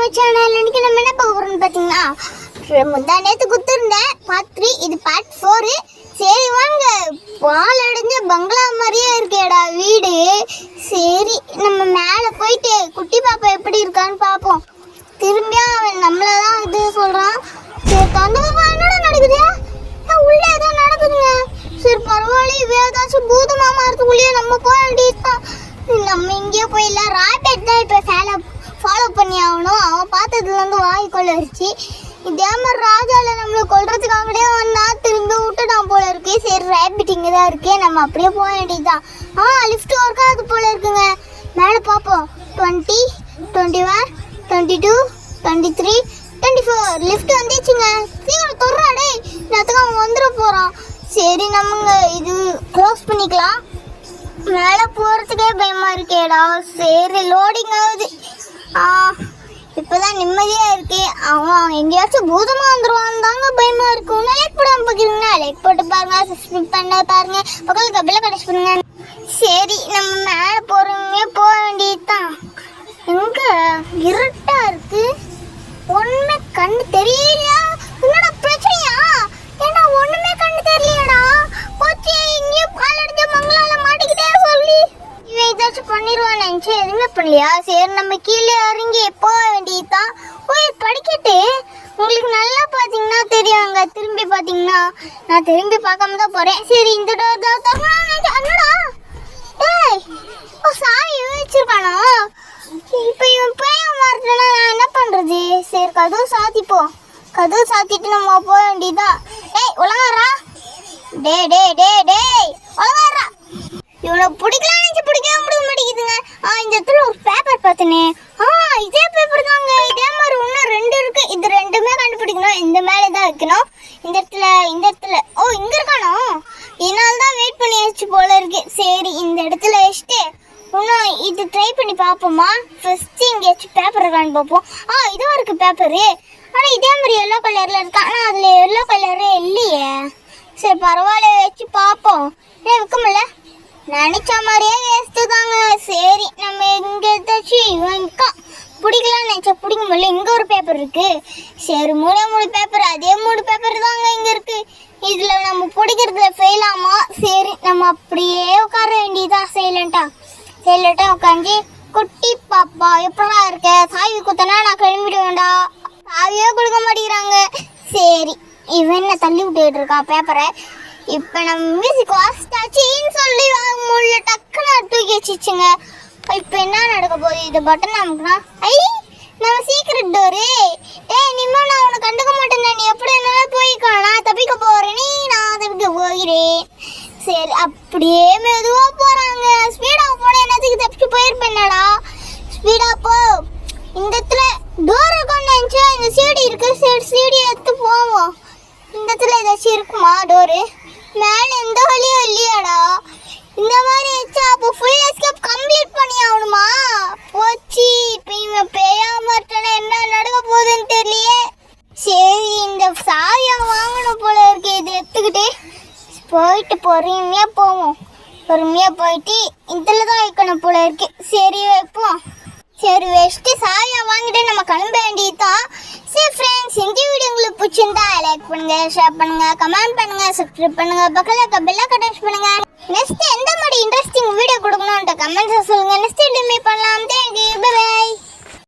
நம்ம சேனல் இன்னைக்கு நம்ம என்ன பார்க்க போறோம்னு பாத்தீங்கன்னா முந்தா நேத்து குத்துருந்தேன் பார்ட் 3 இது பார்ட் 4. சரி வாங்க, பால் அடைஞ்ச பங்களா மாதிரியே இருக்கேடா வீடு. சரி நம்ம மேலே போயிட்டு குட்டி பாப்பா எப்படி இருக்கான்னு பார்ப்போம். திரும்பியா அவன் நம்மளதான் இது சொல்றான். சரி தந்த பாப்பா என்னடா நடக்குது? உள்ள ஏதோ நடக்குதுங்க. சரி பரவாயில்ல, இவ ஏதாச்சும் பூதமா மாறதுக்குள்ளேயே நம்ம போக வேண்டியதுதான். நம்ம இங்கேயே போயிடலாம். ராபர்ட் தான் இப்போ ஃபாலோ பண்ணி ஆகணும். அவன் பார்த்ததுலேருந்து வாய் கொள்ளரிச்சு. இதே மாதிரி ராஜாவில் நம்மளை கொல்றதுக்காகவே வந்தா திரும்ப விட்டுட்டான் போல இருக்கு. சரி ரேபிட் இங்கே தான் இருக்கு, நம்ம அப்படியே போக வேண்டியதுதான். லிஃப்ட் ஒர்க் ஆகுது போல இருக்குங்க. மேலே பார்ப்போம். 20, 21, 22, 23, 24 லிஃப்ட் வந்துச்சுங்க. சீக்கிரம் தொடுறாடே, நேரத்துக்கு அவன் வந்துட போகிறான். சரி நம்ம இது க்ளோஸ் பண்ணிக்கலாம். மேலே போகிறதுக்கே பயமாக இருக்கேடா. சரி லோடிங் ஆகுது. இப்போதான் நிம்மதியாக இருக்கு. அவன் எங்கேயாச்சும் பூதமாக வந்துடுவான் தாங்க பயமாக இருக்கு. ஒன்றும் லைக் போடாமல் பார்க்குறீங்கன்னா லைக் போட்டு பாருங்க, சப்ஸ்கிரைப் பண்ண பாருங்க, பக்கத்துக்கு பெல்லை கனெக்ட் பண்ணுங்க. சரி நம்ம மேலே போகிறவங்க போக வேண்டியது தான். எங்கே இருட்டாக இருக்கு, ஒன்றுமே கண்ணு தெரியலையா? என்னடா பிரச்சனையா? ஏன்னா ஒன்றுமே கண்ணு தெரியலையாடா. போச்சு, இங்கேயும் பால் அடிச்ச மங்களால மாட்டிக்கிட்டே சொல்லி இவன் ஏதாச்சும் பண்ணிடுவான் நினச்சி எதுவுமே பண்ணலையா? சரி நம்ம கீழே இறங்கி போக வேண்டியதுதான். போய் படிக்கட்டு உங்களுக்கு நல்லா பார்த்தீங்கன்னா தெரியுங்க. திரும்பி பார்த்தீங்கன்னா நான் திரும்பி பார்க்காம தான் போகிறேன். சரி இந்த டோர் தான் திறக்கணும். என்னடா ஏய் சாவி வச்சிருக்கானா? இப்போ இவன் பேய மாறதுனா நான் என்ன பண்ணுறது? சரி கதவு சாத்திப்போம். கதவு சாத்திட்டு நம்ம போக வேண்டியதுதான். ஏய் ஒழுங்காரா, டே டே டே டேய் ஒழுங்காரா. இவனை பிடிக்கலாம் நினச்சி பிடிக்கவே முடிய மாட்டேங்குதுங்க. இந்த இடத்துல ஒரு பேப்பர் பார்த்தனே. இதே பேப்பர் தாங்க. இதே மாதிரி இன்னும் 2 இருக்கு. இது 2மே கண்டுபிடிக்கணும். இந்த மேலே தான் வைக்கணும். இந்த இடத்துல இங்கே இருக்கானோ? இதனால தான் வெயிட் பண்ணி வச்சு போல இருக்கு. சரி இந்த இடத்துல வச்சுட்டு இன்னும் இது ட்ரை பண்ணி பார்ப்போமா? ஃபர்ஸ்ட் எங்கேயாச்சும் பேப்பர் இருக்கான்னு பார்ப்போம். இதுவும் இருக்கு பேப்பரு. ஆனால் இதே மாதிரி எல்லோ கலரில் இருக்கு. ஆனால் அதில் எல்லோ கலரே இல்லையே. சரி பரவாயில்ல, வச்சு பார்ப்போம். வைக்க முடியல, நினைச்ச மாதிரியே வேஸ்ட்டு தாங்க. சரி நம்ம இங்கே ஏதாச்சும் இவன்க்கா பிடிக்கலாம்னு நினச்சா பிடிக்க முடியல. இங்கே ஒரு பேப்பர் இருக்கு. சரி 3 பேப்பர், அதே 3 பேப்பர் தாங்க இங்கே இருக்கு. இதில் நம்ம பிடிக்கிறதுல ஃபெயில் ஆமா. சரி நம்ம அப்படியே உட்கார வேண்டியதா. சைலண்ட்டாக உட்காந்து குட்டி பாப்பா எப்படா இருக்க? சாவி குத்தனா நான் கிளம்பிட வேண்டாம். சாவியே கொடுக்க மாட்டேங்கிறாங்க. சரி இவன் என்ன தள்ளி விட்டுட்டு இருக்கா பேப்பரை. இப்போ நம்ம மியூசிக் வாசிட்டாச்சின்னு சொல்லி முள்ள டக்குன்னு தூக்கி வச்சிச்சுங்க. இப்போ என்ன நடக்க போகுது? இது பட்டன் நமக்குனா நம்ம சீக்கிரட் டோரு. இனிமேல் நான் அவனை கண்டுக்க மாட்டேன். நீ எப்படி என்னால் போய்க்கலாம். நான் தப்பிக்க போகிறேன், நான் தப்பிக்க போகிறேன். சரி அப்படியே மெதுவாக போகிறாங்க. ஸ்பீடாக போனால் என்னத்துக்கு தப்பிச்சு போயிருப்பேன்டா. ஸ்பீடாக போ. இந்த இடத்துல டோர் இருக்குன்னு நினச்சா இந்த சீடி இருக்கு. சரி சீடி எடுத்து போவோம். இந்த இடத்துல ஏதாச்சும் இருக்குமா டோரு? மேலே எந்த வழியும் இல்லையாடா? இந்த மாதிரி வச்சா அப்போ ஃபுல் எஸ்கேப் கம்ப்ளீட் பண்ணி ஆகணுமா? போச்சு, இப்போ இவன் பேயாம இருக்கானே, என்ன நடக்க போகுதுன்னு தெரியலையே. சரி இந்த சாவியை வாங்கணும் போல இருக்கு. இதை எடுத்துக்கிட்டு போயிட்டு பொறுமையாக போவோம். பொறுமையாக போயிட்டு இதில் தான் வைக்கணும் போல இருக்கு. சரி வைப்போம். சரி வச்சுட்டு சாவியை வாங்கிட்டு நம்ம கிளம்ப வேண்டியதுதான். சரி ஃப்ரெண்ட்ஸ், இந்த வீடியோ உங்களுக்கு பிடிச்சிருந்தா லைக் பண்ணுங்க, ஷேர் பண்ணுங்க, கமெண்ட் பண்ணுங்க, சப்ஸ்கிரைப் பண்ணுங்க, பக்கத்தில் பெல்லை கனெக்ட் பண்ணுங்க. நெக்ஸ்ட் எந்த மாதிரி இன்ட்ரெஸ்டிங் வீடியோ கொடுக்கணும்ன்ற கமெண்ட்ஸை சொல்லுங்க. நெக்ஸ்ட் வீடியோ மீட் பண்ணலாம். Thank you, bye by.